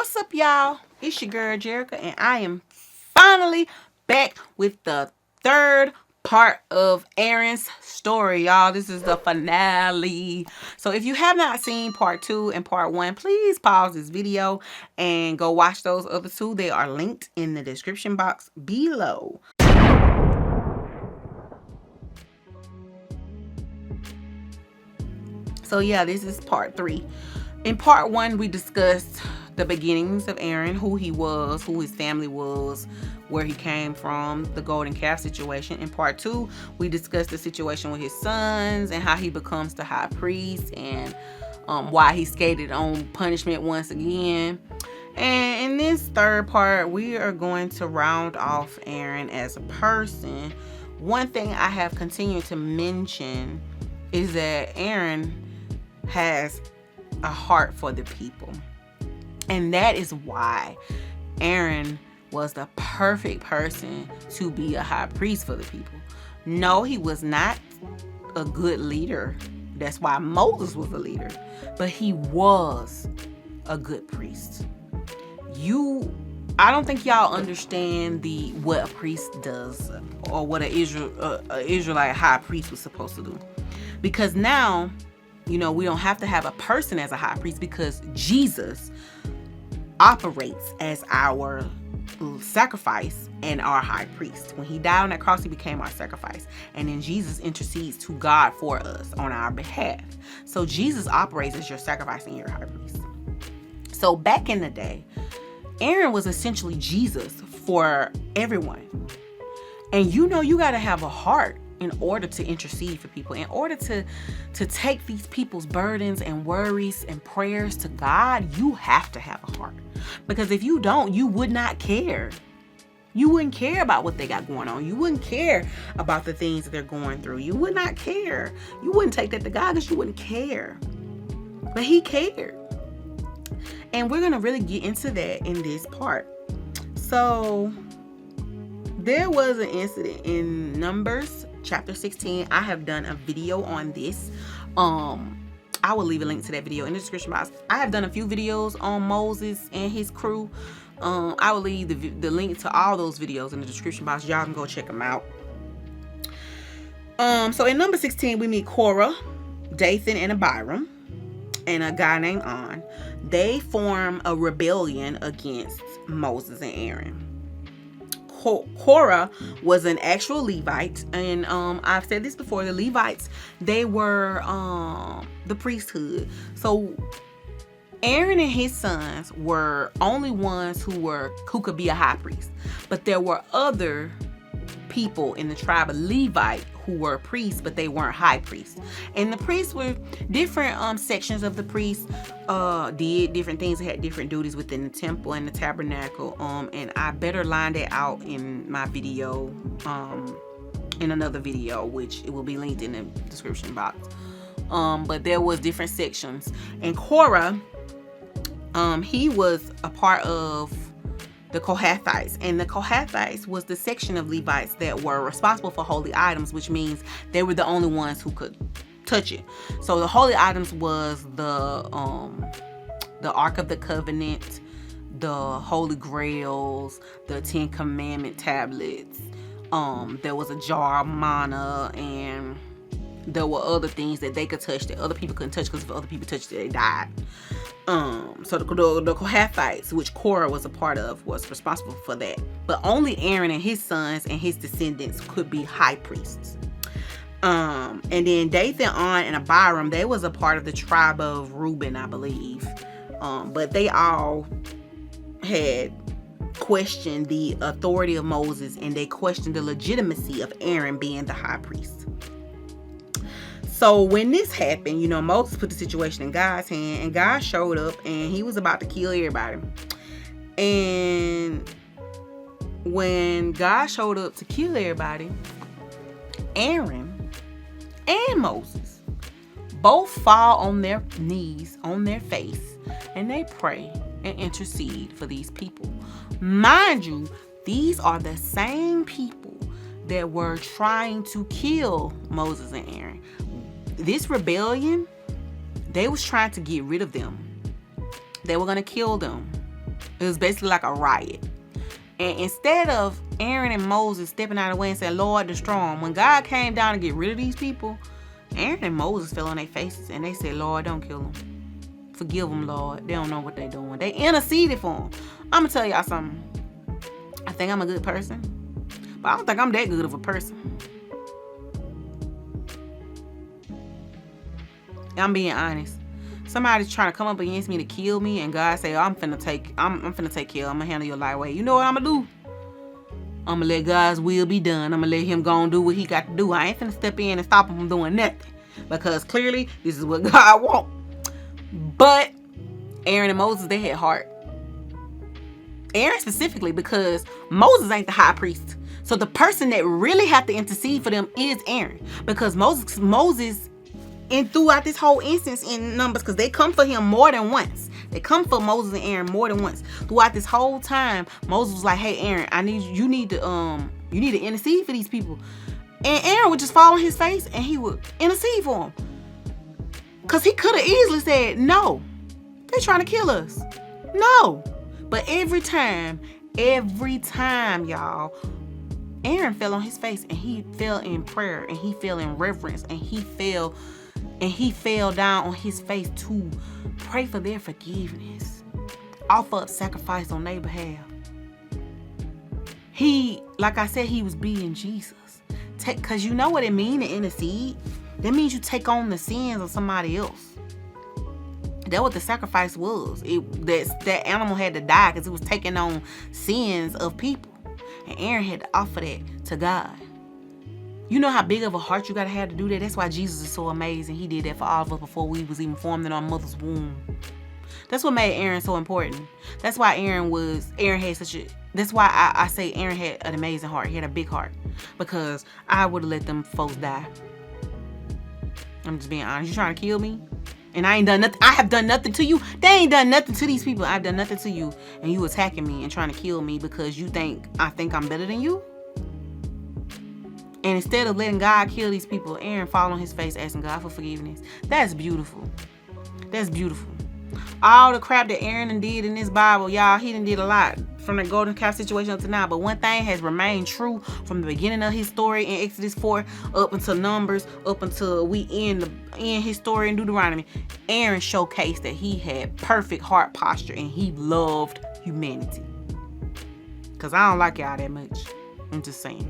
What's up, y'all? It's your girl Jerica, and I am finally back with the third part of Aaron's story, y'all. This is the finale. So if you have not seen part 2 and part 1, please pause this video and go watch those other two. They are linked in the description box below. So yeah, this is part 3. In part 1, we discussed the beginnings of Aaron, who he was, who his family was, where he came from, the golden calf situation. In part 2, we discussed the situation with his sons and how he becomes the high priest and why he skated on punishment once again. And in this third part, we are going to round off Aaron as a person. One thing I have continued to mention is that Aaron has a heart for the people. And that is why Aaron was the perfect person to be a high priest for the people. No, he was not a good leader. That's why Moses was a leader. But he was a good priest. I don't think y'all understand what a priest does, or what an Israelite high priest was supposed to do. Because now, we don't have to have a person as a high priest, because Jesus operates as our sacrifice and our high priest. When he died on that cross, he became our sacrifice. And then Jesus intercedes to God for us on our behalf. So Jesus operates as your sacrifice and your high priest. So back in the day, Aaron was essentially Jesus for everyone. And you got to have a heart in order to intercede for people, in order to take these people's burdens and worries and prayers to God. You have to have a heart, because if you don't, you would not care. You wouldn't care about what they got going on. You wouldn't care about the things that they're going through. You would not care. You wouldn't take that to God because you wouldn't care. But he cared. And we're going to really get into that in this part. So there was an incident in Numbers chapter 16. I have done a video on this. I will leave a link to that video in the description box. I have done a few videos on Moses and his crew. I will leave the link to all those videos in the description box. Y'all can go check them out. So in number 16, we meet Korah, Dathan, and Abiram, and a guy named On. They form a rebellion against Moses and Aaron. Korah was an actual Levite, and I've said this before. The Levites, they were the priesthood. So Aaron and his sons were only ones who could be a high priest, but there were other people in the tribe of Levite who were priests, but they weren't high priests. And the priests were different sections of the priests did different things. They had different duties within the temple and the tabernacle. And I better line that out in my video, in another video, which it will be linked in the description box. But there was different sections. And Korah, he was a part of the Kohathites, and the Kohathites was the section of Levites that were responsible for holy items, which means they were the only ones who could touch it. So the holy items was the Ark of the Covenant, the Holy Grails, the 10 Commandment tablets. There was a jar of manna, and there were other things that they could touch that other people couldn't touch, because if other people touched it, they died. So the Kohathites, which Korah was a part of, was responsible for that. But only Aaron and his sons and his descendants could be high priests. And then Dathan, On, and Abiram, they was a part of the tribe of Reuben, I believe. But they all had questioned the authority of Moses, and they questioned the legitimacy of Aaron being the high priest. So when this happened, Moses put the situation in God's hand, and God showed up, and he was about to kill everybody. And when God showed up to kill everybody, Aaron and Moses both fall on their knees, on their face, and they pray and intercede for these people. Mind you, these are the same people that were trying to kill Moses and Aaron. This rebellion, they was trying to get rid of them. They were going to kill them. It was basically like a riot. And instead of Aaron and Moses stepping out of the way and saying, Lord, destroy them, when God came down to get rid of these people, Aaron and Moses fell on their faces and they said, Lord, don't kill them. Forgive them, Lord. They don't know what they're doing. They interceded for them. I'm going to tell y'all something. I think I'm a good person, but I don't think I'm that good of a person. I'm being honest. Somebody's trying to come up against me to kill me, and God say, I'm finna take care. I'm gonna handle your life way. You know what I'm gonna do? I'm gonna let God's will be done. I'm gonna let him go and do what he got to do. I ain't finna step in and stop him from doing nothing, because clearly this is what God wants. But Aaron and Moses, they had heart. Aaron specifically, because Moses ain't the high priest. So the person that really have to intercede for them is Aaron, because Moses and throughout this whole instance in Numbers, because they come for him more than once. They come for Moses and Aaron more than once. Throughout this whole time, Moses was like, hey, Aaron, you need to intercede for these people. And Aaron would just fall on his face and he would intercede for them. Because he could have easily said, no, they're trying to kill us. No. But every time, y'all, Aaron fell on his face and he fell in prayer and he fell in reverence and he fell down on his face to pray for their forgiveness, offer up sacrifice on their behalf. He, like I said, he was being Jesus. Because you know what it means to intercede? That means you take on the sins of somebody else. That's what the sacrifice was. That animal had to die because it was taking on sins of people. And Aaron had to offer that to God. You know how big of a heart you got to have to do that? That's why Jesus is so amazing. He did that for all of us before we was even formed in our mother's womb. That's what made Aaron so important. That's why that's why I say Aaron had an amazing heart. He had a big heart. Because I would have let them folks die. I'm just being honest. You trying to kill me? And I ain't done nothing. I have done nothing to you. They ain't done nothing to these people. I've done nothing to you. And you attacking me and trying to kill me because you think I think I'm better than you? And instead of letting God kill these people, Aaron fall on his face asking God for forgiveness. That's beautiful. That's beautiful. All the crap that Aaron did in this Bible, y'all, he done did a lot from the golden calf situation up to now. But one thing has remained true from the beginning of his story in Exodus 4 up until Numbers, up until we end his story in Deuteronomy. Aaron showcased that he had perfect heart posture and he loved humanity. Because I don't like y'all that much. I'm just saying.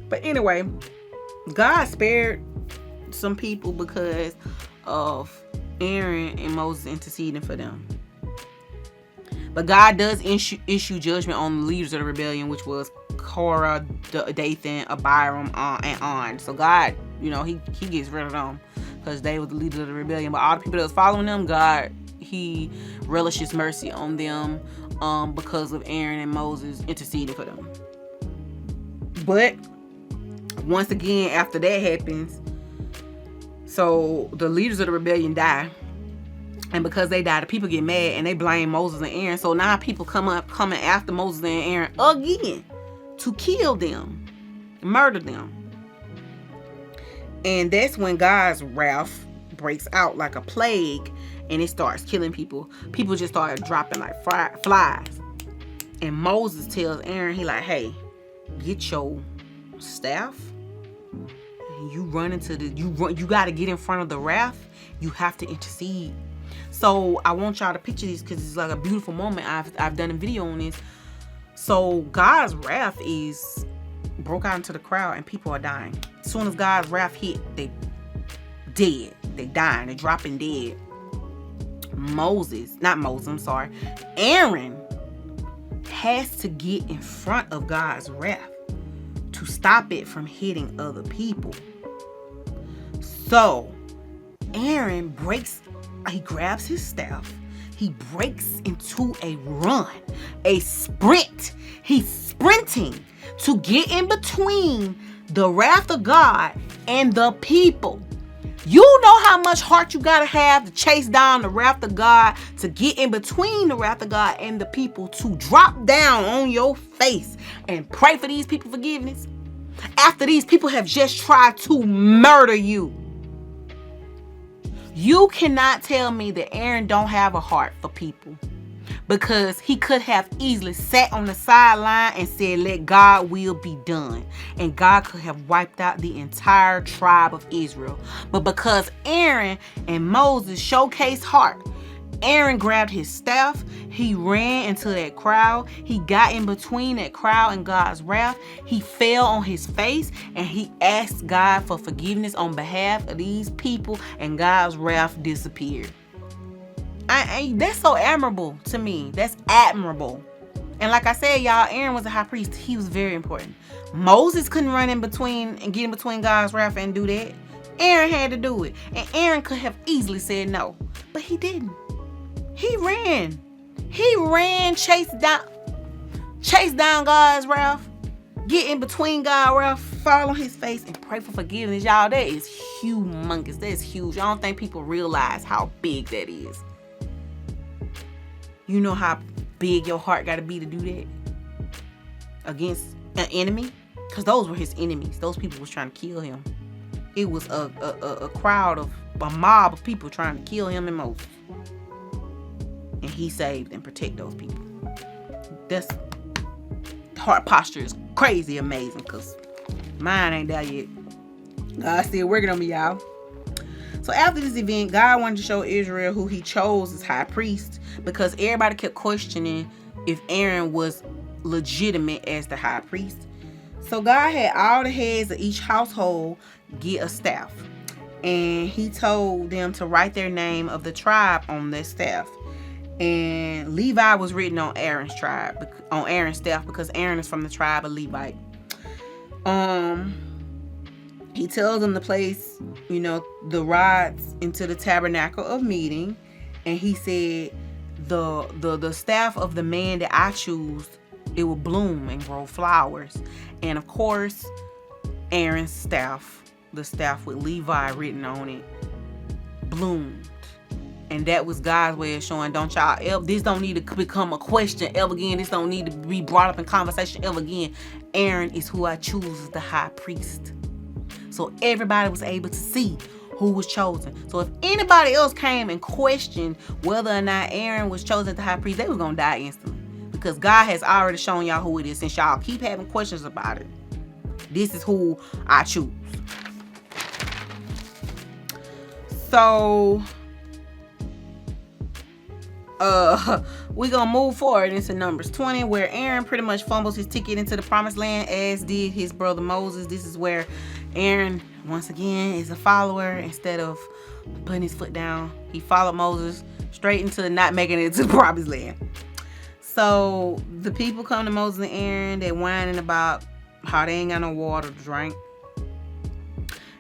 But anyway, God spared some people because of Aaron and Moses interceding for them. But God does issue judgment on the leaders of the rebellion, which was Korah, Dathan, Abiram, and On. So God, he gets rid of them because they were the leaders of the rebellion. But all the people that was following them, God, he relishes mercy on them because of Aaron and Moses interceding for them. But once again, after that happens, so the leaders of the rebellion die. And because they die, the people get mad and they blame Moses and Aaron. So now people coming after Moses and Aaron again to kill them, murder them. And that's when God's wrath breaks out like a plague and it starts killing people. People just start dropping like flies. And Moses tells Aaron, he like, hey, get your staff. You run into you got to get in front of the wrath. You have to intercede. So I want y'all to picture this because it's like a beautiful moment. I've done a video on this. So God's wrath is broke out into the crowd and people are dying. As soon as God's wrath hit, they dead. They dying. They're dropping dead. Aaron has to get in front of God's wrath to stop it from hitting other people. So Aaron he grabs his staff, he breaks into a run, a sprint. He's sprinting to get in between the wrath of God and the people. You know how much heart you gotta have to chase down the wrath of God, to get in between the wrath of God and the people, to drop down on your face and pray for these people forgiveness after these people have just tried to murder you. You cannot tell me that Aaron don't have a heart for people. because he could have easily sat on the sideline and said, let God will be done. And God could have wiped out the entire tribe of Israel. But because Aaron and Moses showcased heart, Aaron grabbed his staff, he ran into that crowd, he got in between that crowd and God's wrath, he fell on his face, and he asked God for forgiveness on behalf of these people, and God's wrath disappeared. That's so admirable to me. That's admirable. And like I said, y'all, Aaron was a high priest. He was very important. Moses couldn't run in between and get in between God's wrath and do that. Aaron had to do it. And Aaron could have easily said no, but he didn't. He ran. He ran, chased down God's wrath, get in between God's wrath, fall on his face, and pray for forgiveness. Y'all, that is humongous. That is huge. I don't think people realize how big that is. You know how big your heart got to be to do that against an enemy? Because those were his enemies. Those people was trying to kill him. It was a mob of people trying to kill him and Moses. And he saved and protect those people. That's heart posture is crazy amazing, because mine ain't there yet. God's still working on me, y'all. So after this event, God wanted to show Israel who he chose as high priest, because everybody kept questioning if Aaron was legitimate as the high priest. So God had all the heads of each household get a staff, and he told them to write their name of the tribe on their staff. And Levi was written on Aaron's tribe, on Aaron's staff, because Aaron is from the tribe of Levite. He tells them to place, the rods into the tabernacle of meeting, and he said, the staff of the man that I choose, it will bloom and grow flowers. And of course, Aaron's staff, the staff with Levi written on it, bloomed. And that was God's way of showing, this don't need to become a question ever again. This don't need to be brought up in conversation ever again. Aaron is who I choose as the high priest. So everybody was able to see who was chosen. So if anybody else came and questioned whether or not Aaron was chosen as the high priest, they was going to die instantly. Because God has already shown y'all who it is. Since y'all keep having questions about it, this is who I choose. So we're gonna move forward into Numbers 20, where Aaron pretty much fumbles his ticket into the promised land, as did his brother Moses. This is where Aaron once again is a follower. Instead of putting his foot down, he followed Moses straight into not making it to the promised land. So the people come to Moses and Aaron, they're whining about how they ain't got no water to drink.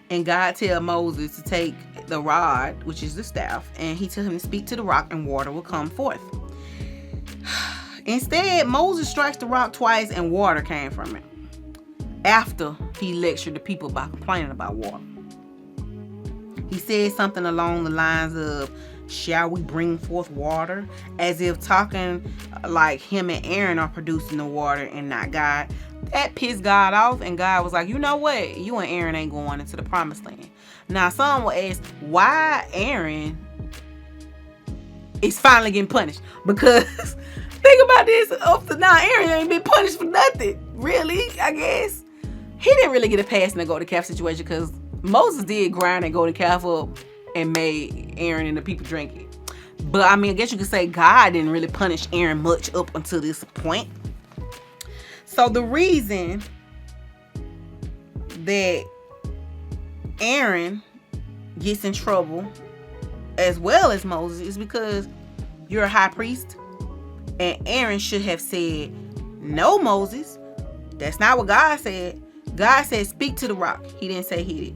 And God tell Moses to take the rod, which is the staff, and he tell him to speak to the rock and water will come forth. Instead, Moses strikes the rock twice and water came from it, after he lectured the people by complaining about water. He said something along the lines of, shall we bring forth water? As if talking like him and Aaron are producing the water and not God. That pissed God off, and God was like, you know what? You and Aaron ain't going into the promised land. Now, some will ask, why Aaron is finally getting punished? Because think about this, up to now, Aaron ain't been punished for nothing. Really, I guess. He didn't really get a pass in the golden calf situation, because Moses did grind that golden calf up and made Aaron and the people drink it. But I mean, I guess you could say God didn't really punish Aaron much up until this point. So the reason that Aaron gets in trouble as well as Moses is because you're a high priest, and Aaron should have said, no, Moses, that's not what God said. God said, speak to the rock. He didn't say hit it.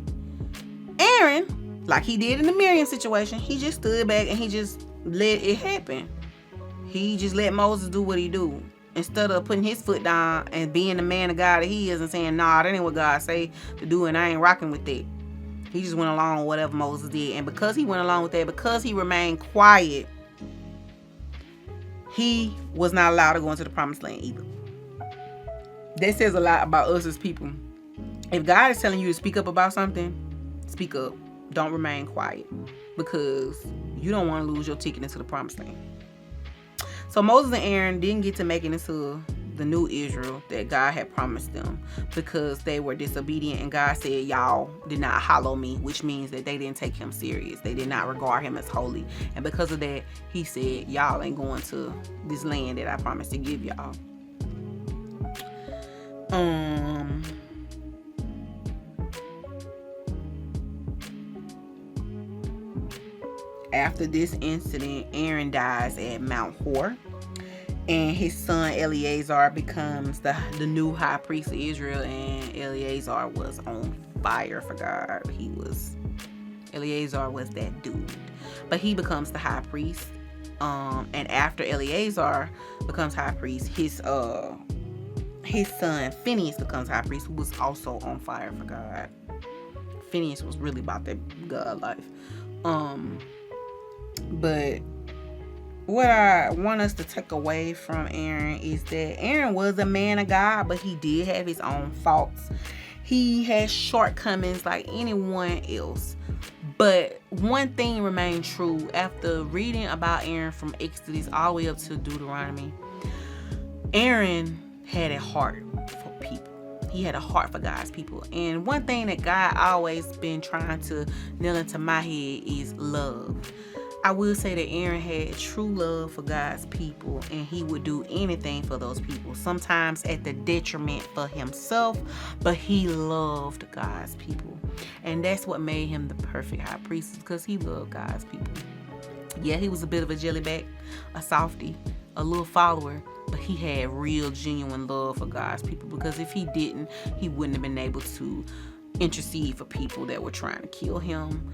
Aaron, like he did in the Miriam situation, he just stood back and he just let it happen. He just let Moses do what he do. Instead of putting his foot down and being the man of God that he is and saying, nah, that ain't what God say to do, and I ain't rocking with that. He just went along with whatever Moses did. And because he went along with that, because he remained quiet, he was not allowed to go into the promised land either. That says a lot about us as people. If God is telling you to speak up about something, speak up. Don't remain quiet, because you don't want to lose your ticket into the promised land. So Moses and Aaron didn't get to make it into the new Israel that God had promised them because they were disobedient, and God said y'all did not hallow me, which means that they didn't take him serious. They did not regard him as holy, and because of that he said y'all ain't going to this land that I promised to give y'all. After this incident, Aaron dies at Mount Hor, and his son Eleazar becomes the new high priest of Israel. And Eleazar was on fire for God. Eleazar was that dude. But he becomes the high priest. And after Eleazar becomes high priest, his son Phineas becomes high priest, who was also on fire for God. Phineas was really about that God life. But what I want us to take away from Aaron is that Aaron was a man of God, but he did have his own faults. He had shortcomings like anyone else. But one thing remained true after reading about Aaron from Exodus all the way up to Deuteronomy. Aaron had a heart for people. He had a heart for God's people. And one thing that God always been trying to nail into my head is love. I will say that Aaron had true love for God's people, and he would do anything for those people, sometimes at the detriment for himself, but he loved God's people. And that's what made him the perfect high priest, because he loved God's people. Yeah, he was a bit of a jellyback, a softie, a little follower, but he had real, genuine love for God's people, because if he didn't, he wouldn't have been able to intercede for people that were trying to kill him.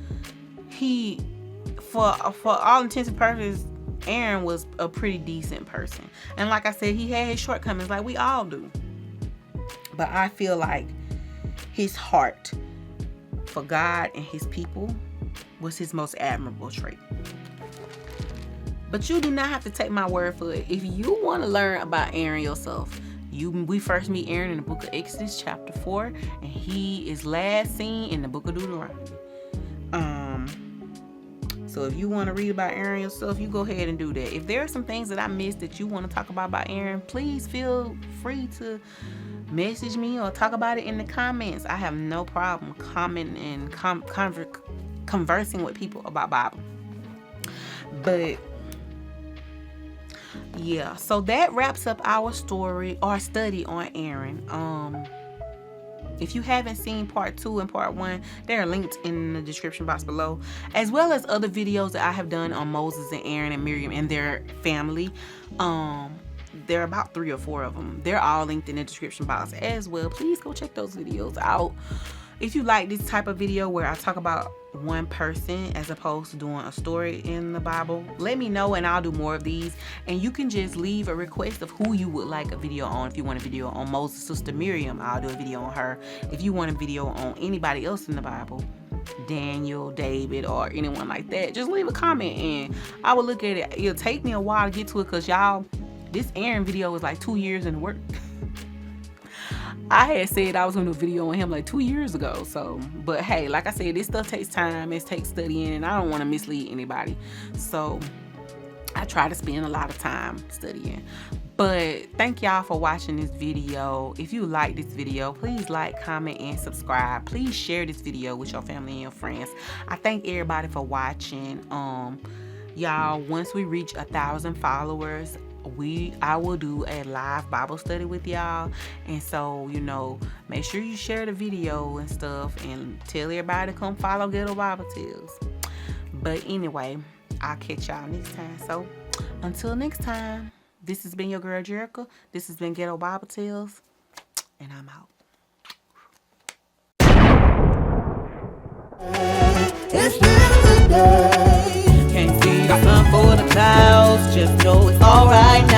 For all intents and purposes, Aaron was a pretty decent person. And like I said, he had his shortcomings like we all do. But I feel like his heart for God and his people was his most admirable trait. But you do not have to take my word for it. If you want to learn about Aaron yourself, we first meet Aaron in the book of Exodus chapter 4, and he is last seen in the book of Deuteronomy. So if you want to read about Aaron yourself, you go ahead and do that. If there are some things that I missed that you want to talk about Aaron, please feel free to message me or talk about it in the comments. I have no problem commenting and conversing with people about Bible. But yeah, so that wraps up our story or study on Aaron. If you haven't seen part 2 and part 1, they are linked in the description box below, as well as other videos that I have done on Moses and Aaron and Miriam and their family. There are about 3 or 4 of them. They're all linked in the description box as well. Please go check those videos out. If you like this type of video where I talk about one person as opposed to doing a story in the Bible, let me know and I'll do more of these. And you can just leave a request of who you would like a video on. If you want a video on Moses' sister Miriam, I'll do a video on her. If you want a video on anybody else in the Bible, Daniel, David, or anyone like that, just leave a comment and I will look at it. It'll take me a while to get to it because y'all, this Aaron video was like 2 years in the work. I had said I was going to do a video on him like 2 years ago. So, but hey, like I said, this stuff takes time. It takes studying, and I don't want to mislead anybody. So I try to spend a lot of time studying. But thank y'all for watching this video. If you like this video, please like, comment, and subscribe. Please share this video with your family and your friends. I thank everybody for watching. Y'all, once we reach 1,000 followers, I will do a live Bible study with y'all. And so, you know, make sure you share the video and stuff and tell everybody to come follow Ghetto Bible Tales. But anyway, I'll catch y'all next time. So until next time, this has been your girl Jerica. This has been Ghetto Bible Tales, and I'm out. It's been a good day. Can't see the sun for the clouds, just know it's alright now.